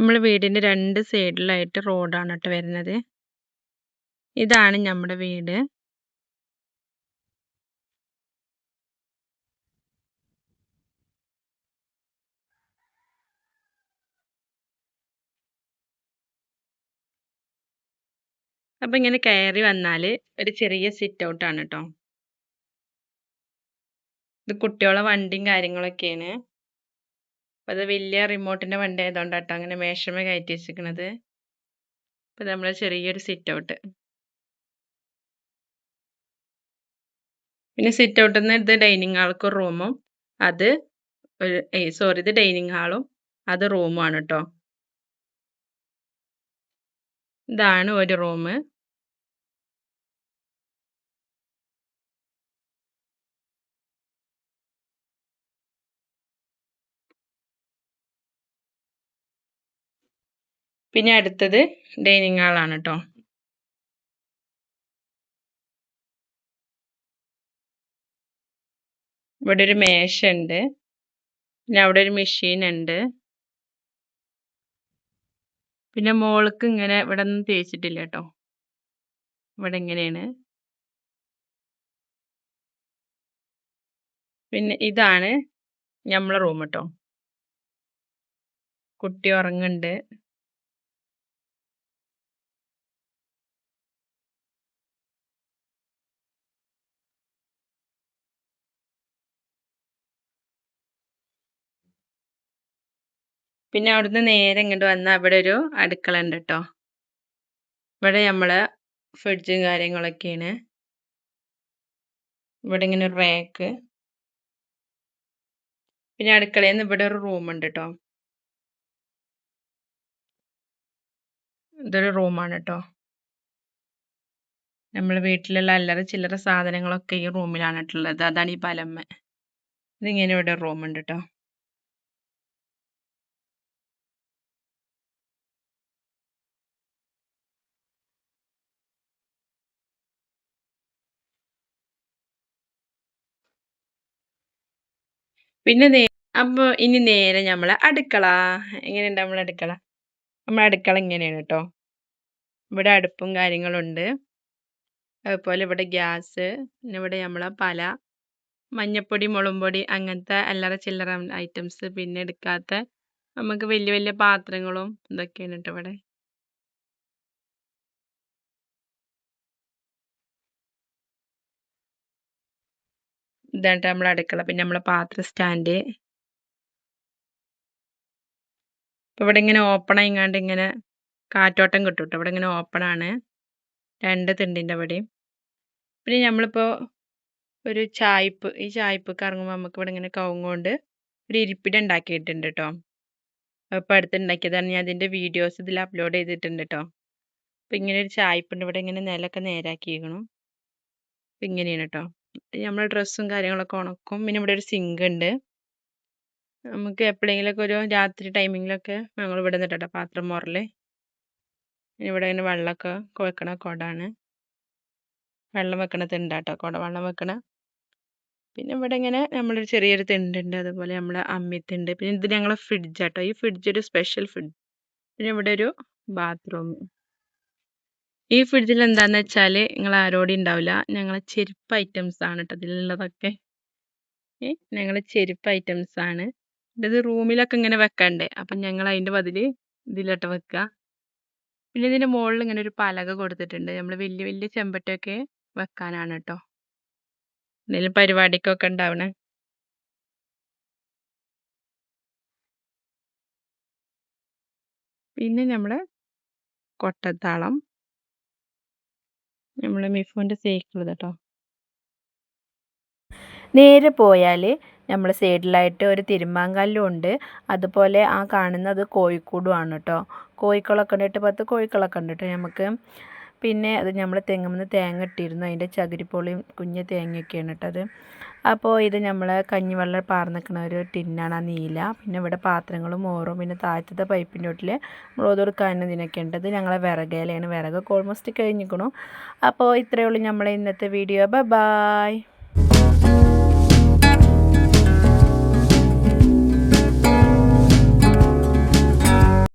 നമ്മളെ വീടിന്റെ 2 സൈഡിലായിട്ട് റോഡാണ് ട്ടോ വരുന്നത്. ഇതാണ് നമ്മുടെ വീട്. അപ്പൊ ഇങ്ങനെ കയറി വന്നാല് ഒരു ചെറിയ സിറ്റ് ഔട്ട് ആണ് ട്ടോ. ഇത് കുട്ടിയോളെ വണ്ടിയും കാര്യങ്ങളൊക്കെയാണ്. അപ്പൊ അത് വലിയ റിമോട്ടിന്റെ വണ്ടി ആയതുകൊണ്ടാട്ടോ അങ്ങനെ മേശമേ കയറ്റി വെച്ചിരിക്കുന്നത്. അപ്പൊ നമ്മളെ ചെറിയൊരു സിറ്റ് ഔട്ട്. പിന്നെ സിറ്റ് ഔട്ടിന്ന് ഇത് ഡൈനിങ് ഹാൾക്ക് റൂമും അത് ഇത് ഡൈനിങ് ഹാളും അത് റൂമും ആണ് ട്ടോ. ഇതാണ് ഒരു റൂം. പിന്നെ അടുത്തത് ഡൈനിങ് ഹാളാണ് ട്ടോ. ഇവിടെ ഒരു മേശ ഉണ്ട്. പിന്നെ അവിടെ ഒരു മെഷീൻ ഉണ്ട്. പിന്നെ മോൾക്ക് ഇങ്ങനെ ഇവിടെ ഒന്നും തേച്ചിട്ടില്ല ട്ടോ. ഇവിടെ ഇങ്ങനെയാണ്. പിന്നെ ഇതാണ് നമ്മളെ റൂം ട്ടോ. കുട്ടി ഉറങ്ങുന്നുണ്ട്. പിന്നെ അവിടുന്ന് നേരെ ഇങ്ങോട്ട് വന്നാൽ ഇവിടെ ഒരു അടുക്കള ഉണ്ട് ട്ടോ. ഇവിടെ നമ്മളെ ഫ്രിഡ്ജും കാര്യങ്ങളൊക്കെയാണ്. ഇവിടെ ഇങ്ങനെ ഒരു റാക്ക്. പിന്നെ അടുക്കളയിൽ നിന്ന് ഇവിടെ ഒരു റൂം ഉണ്ട് ട്ടോ. ഇതൊരു റൂമാണ് ട്ടോ. നമ്മളെ വീട്ടിലുള്ള അല്ലറ ചില്ലറ സാധനങ്ങളൊക്കെ ഈ റൂമിലാണ് ഉള്ളത്. അതാണ് ഈ പലമ്മ. ഇതിങ്ങനെ ഇവിടെ റൂം ഉണ്ട് ട്ടോ. പിന്നെ അപ്പൊ ഇനി നേരെ നമ്മളെ അടുക്കള. എങ്ങനെയുണ്ട് നമ്മളെ അടുക്കള? നമ്മളെ അടുക്കള ഇങ്ങനെയാണ് ട്ടോ. ഇവിടെ അടുപ്പും കാര്യങ്ങളുണ്ട്. അതുപോലെ ഇവിടെ ഗ്യാസ്. പിന്നെ ഇവിടെ നമ്മളെ പല മഞ്ഞപ്പൊടി, മുളകുംപൊടി അങ്ങനത്തെ അല്ലറ ചില്ലറ ഐറ്റംസ്. പിന്നെ എടുക്കാത്ത നമുക്ക് വലിയ വലിയ പാത്രങ്ങളും ഇതൊക്കെയാണ് ട്ടോ ഇവിടെ. ഇതാണ് നമ്മളെ അടുക്കള. പിന്നെ നമ്മളെ പാത്ര സ്റ്റാൻഡ്. ഇപ്പൊ ഇവിടെ ഇങ്ങനെ ഓപ്പൺ ആയിങ്ങാണ്ട് ഇങ്ങനെ കാറ്റോട്ടം കിട്ടും ട്ടോ. ഇവിടെ ഇങ്ങനെ ഓപ്പൺ ആണ്. 2 തിണ്ടിന്റെ അവിടെയും. പിന്നെ നമ്മളിപ്പോ ഒരു ഈ ചായപ്പൊക്കെ ഇറങ്ങുമ്പോൾ നമുക്ക് ഇവിടെ ഇങ്ങനെ കവുങ്ങ് കൊണ്ട് ഒരു ഇരിപ്പിടം ഉണ്ടാക്കിയിട്ടുണ്ട് ട്ടോ. അപ്പോൾ അടുത്തുണ്ടാക്കിയതാണ്. ഞാൻ അതിന്റെ വീഡിയോസ് ഇതിൽ അപ്ലോഡ് ചെയ്തിട്ടുണ്ട് ട്ടോ. അപ്പൊ ഇങ്ങനെ ഒരു ചായപ്പുണ്ട്. ഇവിടെ ഇങ്ങനെ നിലമൊക്കെ നേരാക്കിയിരിക്കണം. അപ്പൊ ഇങ്ങനെയാണ് ട്ടോ. നമ്മളെ ഡ്രസ്സും കാര്യങ്ങളൊക്കെ ഉണക്കും. പിന്നെ ഇവിടെ ഒരു സിങ്ക് ഉണ്ട്. നമുക്ക് എപ്പോഴെങ്കിലൊക്കെ ഒരു രാത്രി ടൈമിങ്ങിലൊക്കെ ഞങ്ങൾ ഇവിടെ നിന്നിട്ടോ പാത്രം മോറല്. ഇവിടെ ഇങ്ങനെ വെള്ളമൊക്കെ വെക്കണ കുടമാണ്. വെള്ളം വെക്കണ തിണ്ടാട്ടോ. കുട വെള്ളം വെക്കണ. പിന്നെ ഇവിടെ ഇങ്ങനെ നമ്മളൊരു ചെറിയൊരു തിണ്ടുണ്ട്. അതുപോലെ നമ്മളെ അമ്മിത്തുണ്ട്. പിന്നെ ഇത് ഞങ്ങളെ ഫ്രിഡ്ജാട്ടോ. ഈ ഫ്രിഡ്ജ് ഒരു സ്പെഷ്യൽ ഫ്രിഡ്ജ്. പിന്നെ ഇവിടെ ഒരു ബാത്റൂം. ഈ ഫ്രിഡ്ജിൽ എന്താന്ന് വെച്ചാൽ നിങ്ങൾ ആരോടും ഉണ്ടാവില്ല. ഞങ്ങളെ ചെരുപ്പ് ഐറ്റംസ് ആണ് കേട്ടോ ഇതിലുള്ളതൊക്കെ. ഞങ്ങളെ ചെരുപ്പ് ഐറ്റംസ് ആണ്. ഇത് റൂമിലൊക്കെ ഇങ്ങനെ വെക്കണ്ടേ. അപ്പം ഞങ്ങൾ അതിൻ്റെ ബദല് ഇതിലോട്ട് വെക്കുക. പിന്നെ ഇതിൻ്റെ മുകളിൽ ഇങ്ങനെ ഒരു പലക കൊടുത്തിട്ടുണ്ട്. നമ്മൾ വലിയ വലിയ ചെമ്പട്ടയൊക്കെ വെക്കാനാണ് കേട്ടോ. എന്തെങ്കിലും പരിപാടിക്കൊക്കെ ഉണ്ടാവണേ. പിന്നെ നമ്മളെ കൊട്ടത്താളം. നമ്മളെ മിഫുവിൻ്റെ സൈക്കിൾ കേട്ടോ. നേരെ പോയാൽ നമ്മൾ സൈഡിലായിട്ട് ഒരു തിരുമാങ്കല്ലും ഉണ്ട്. അതുപോലെ ആ കാണുന്നത് കോഴിക്കൂടുമാണ് കേട്ടോ. കോഴിക്കളൊക്കെ ഉണ്ട്. 8-10 കോഴിക്കളൊക്കെ ഉണ്ട് കേട്ടോ നമുക്ക്. പിന്നെ അത് നമ്മൾ തെങ്ങുമെന്ന് തേങ്ങ ഇട്ടിരുന്നു. അതിൻ്റെ ചകിരിപ്പൊളിയും കുഞ്ഞ് തേങ്ങയൊക്കെയാണ് കേട്ടത്. അപ്പോൾ ഇത് നമ്മൾ കഞ്ഞിവെള്ളം പാർന്നിക്കണ ഒരു ടിന്നാണ് ആ നീല. പിന്നെ ഇവിടെ പാത്രങ്ങളും മോറും. പിന്നെ താഴത്തെ പൈപ്പിൻ്റെ വീട്ടിൽ നമ്മൾ ഒതുക്കാനും ഇതിനൊക്കെ ഉണ്ട്. ഇത് ഞങ്ങളെ വിറകയിലാണ്. വിറകൊക്കെ ഓൾമോസ്റ്റ് കഴിഞ്ഞിരിക്കണു. അപ്പോൾ ഇത്രയേ ഉള്ളൂ നമ്മളെ ഇന്നത്തെ വീഡിയോ. ബൈ.